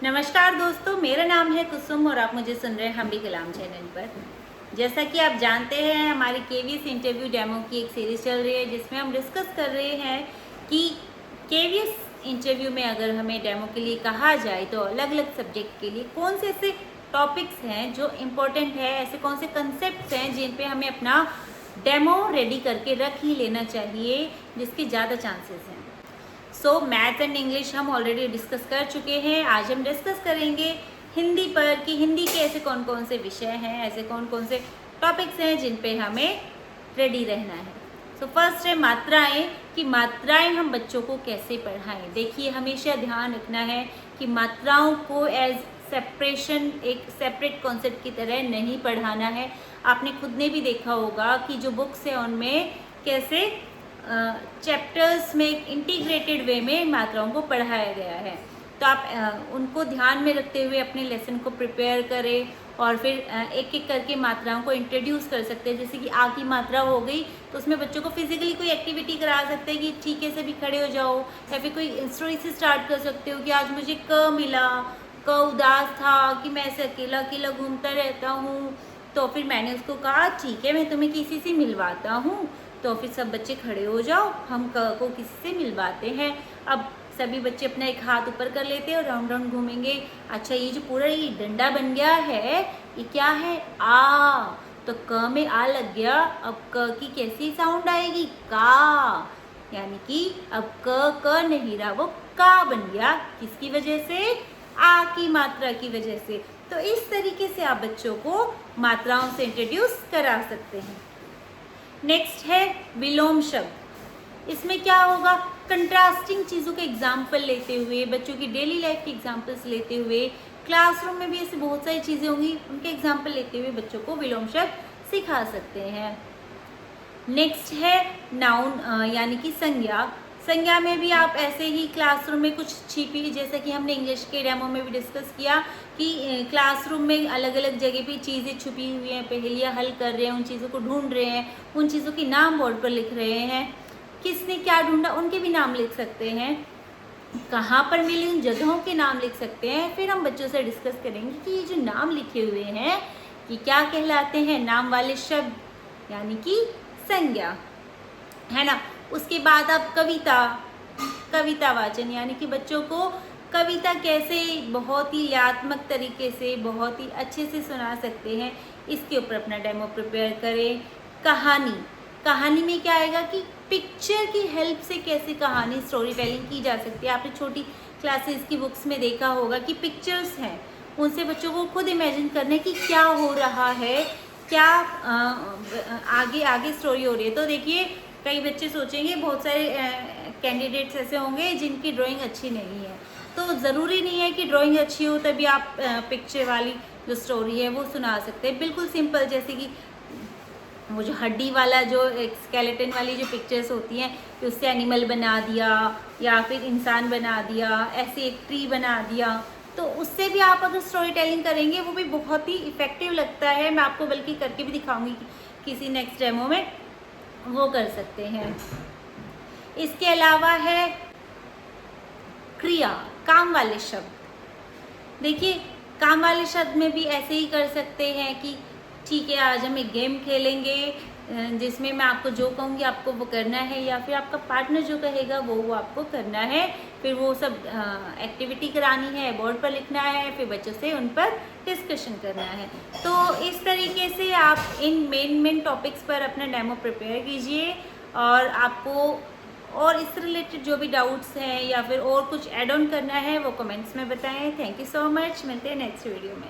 नमस्कार दोस्तों, मेरा नाम है कुसुम और आप मुझे सुन रहे हैं हम भी कलाम चैनल पर। जैसा कि आप जानते हैं, हमारी केवीएस इंटरव्यू डेमो की एक सीरीज चल रही है जिसमें हम डिस्कस कर रहे हैं कि केवीएस इंटरव्यू में अगर हमें डेमो के लिए कहा जाए तो अलग अलग सब्जेक्ट के लिए कौन से ऐसे टॉपिक्स हैं जो इम्पोर्टेंट है, ऐसे कौन से कंसेप्ट हैं जिन पे हमें अपना डेमो रेडी करके रख ही लेना चाहिए, जिसके ज़्यादा चांसेस हैं। सो मैथ एंड इंग्लिश हम ऑलरेडी डिस्कस कर चुके हैं। आज हम डिस्कस करेंगे हिंदी पर कि हिंदी के ऐसे कौन कौन से विषय हैं, ऐसे कौन कौन से टॉपिक्स हैं जिन पे हमें रेडी रहना है। सो फर्स्ट है मात्राएं, कि मात्राएं हम बच्चों को कैसे पढ़ाएं। देखिए, हमेशा ध्यान रखना है कि मात्राओं को एज सेपरेशन, एक सेपरेट कॉन्सेप्ट की तरह नहीं पढ़ाना है। आपने खुद ने भी देखा होगा कि जो बुक्स है उनमें कैसे चैप्टर्स में एक इंटीग्रेटेड वे में मात्राओं को पढ़ाया गया है। तो आप उनको ध्यान में रखते हुए अपने लेसन को प्रिपेयर करें और फिर एक एक करके मात्राओं को इंट्रोड्यूस कर सकते हैं। जैसे कि आ की मात्रा हो गई तो उसमें बच्चों को फिजिकली कोई एक्टिविटी करा सकते हैं कि ठीक है से भी खड़े हो जाओ, या फिर कोई स्टोरी से स्टार्ट कर सकते हो कि आज मुझे क मिला, क उदास था कि मैं ऐसे अकेला अकेला घूमता रहता हूँ। तो फिर मैंने उसको कहा ठीक है, मैं तुम्हें किसी से मिलवाता हूँ। तो फिर सब बच्चे खड़े हो जाओ, हम क को किसी से मिलवाते हैं। अब सभी बच्चे अपना एक हाथ ऊपर कर लेते हैं और राउंड राउंड घूमेंगे। अच्छा, ये जो पूरा ये डंडा बन गया है, ये क्या है? आ। तो क में आ लग गया। अब क की कैसी साउंड आएगी? का। यानी कि अब क नहीं रहा, वो का बन गया। किसकी वजह से? आ की मात्रा की वजह से। तो इस तरीके से आप बच्चों को मात्राओं से इंट्रोड्यूस करा सकते हैं। नेक्स्ट है विलोम शब्द। इसमें क्या होगा? कंट्रास्टिंग चीज़ों के एग्जाम्पल लेते हुए, बच्चों की डेली लाइफ के एग्जाम्पल्स लेते हुए, क्लासरूम में भी ऐसी बहुत सारी चीज़ें होंगी, उनके एग्जाम्पल लेते हुए बच्चों को विलोम शब्द सिखा सकते हैं। नेक्स्ट है नाउन, यानी कि संज्ञा। संज्ञा में भी आप ऐसे ही क्लासरूम में कुछ छिपी, जैसे कि हमने इंग्लिश के डेमो में भी डिस्कस किया कि क्लासरूम में अलग अलग जगह पे चीज़ें छुपी हुई हैं, पहेलियाँ हल कर रहे हैं, उन चीज़ों को ढूंढ रहे हैं, उन चीज़ों के नाम बोर्ड पर लिख रहे हैं। किसने क्या ढूंढा उनके भी नाम लिख सकते हैं। कहाँ पर मिली उन जगहों के नाम लिख सकते हैं। फिर हम बच्चों से डिस्कस करेंगे कि ये जो नाम लिखे हुए हैं ये क्या कहलाते हैं? नाम वाले शब्द, यानी कि संज्ञा, है ना। उसके बाद आप कविता वाचन, यानी कि बच्चों को कविता कैसे बहुत ही लयात्मक तरीके से, बहुत ही अच्छे से सुना सकते हैं, इसके ऊपर अपना डेमो प्रिपेयर करें। कहानी में क्या आएगा कि पिक्चर की हेल्प से कैसे कहानी, स्टोरी टेलिंग की जा सकती है। आपने छोटी क्लासेस की बुक्स में देखा होगा कि पिक्चर्स हैं, उनसे बच्चों को खुद इमेजिन करने की क्या हो रहा है, क्या आगे आगे स्टोरी हो रही है। तो देखिए, कई बच्चे सोचेंगे, बहुत सारे कैंडिडेट्स ऐसे होंगे जिनकी ड्राइंग अच्छी नहीं है। तो ज़रूरी नहीं है कि ड्राइंग अच्छी हो तभी आप पिक्चर वाली जो स्टोरी है वो सुना सकते हैं। बिल्कुल सिंपल, जैसे कि वो जो हड्डी वाला, जो एक स्केलेटन वाली जो पिक्चर्स होती हैं कि उससे एनिमल बना दिया या फिर इंसान बना दिया, ऐसे एक ट्री बना दिया, तो उससे भी आप अगर स्टोरी टेलिंग करेंगे वो भी बहुत ही इफ़ेक्टिव लगता है। मैं आपको बल्कि करके भी दिखाऊंगी किसी नेक्स्ट डेमो में, वो कर सकते हैं। इसके अलावा है क्रिया, काम वाले शब्द। देखिए, काम वाले शब्द में भी ऐसे ही कर सकते हैं कि ठीक है, आज हम एक गेम खेलेंगे जिसमें मैं आपको जो कहूँगी आपको वो करना है, या फिर आपका पार्टनर जो कहेगा वो आपको करना है। फिर वो सब एक्टिविटी करानी है, बोर्ड पर लिखना है, फिर बच्चों से उन पर डिस्कशन करना है। तो इस तरीके से आप इन मेन टॉपिक्स पर अपना डेमो प्रिपेयर कीजिए, और आपको और इससे रिलेटेड जो भी डाउट्स हैं या फिर और कुछ ऐड ऑन करना है वो कमेंट्स में बताएं। थैंक यू सो मच, मिलते हैं नेक्स्ट वीडियो में।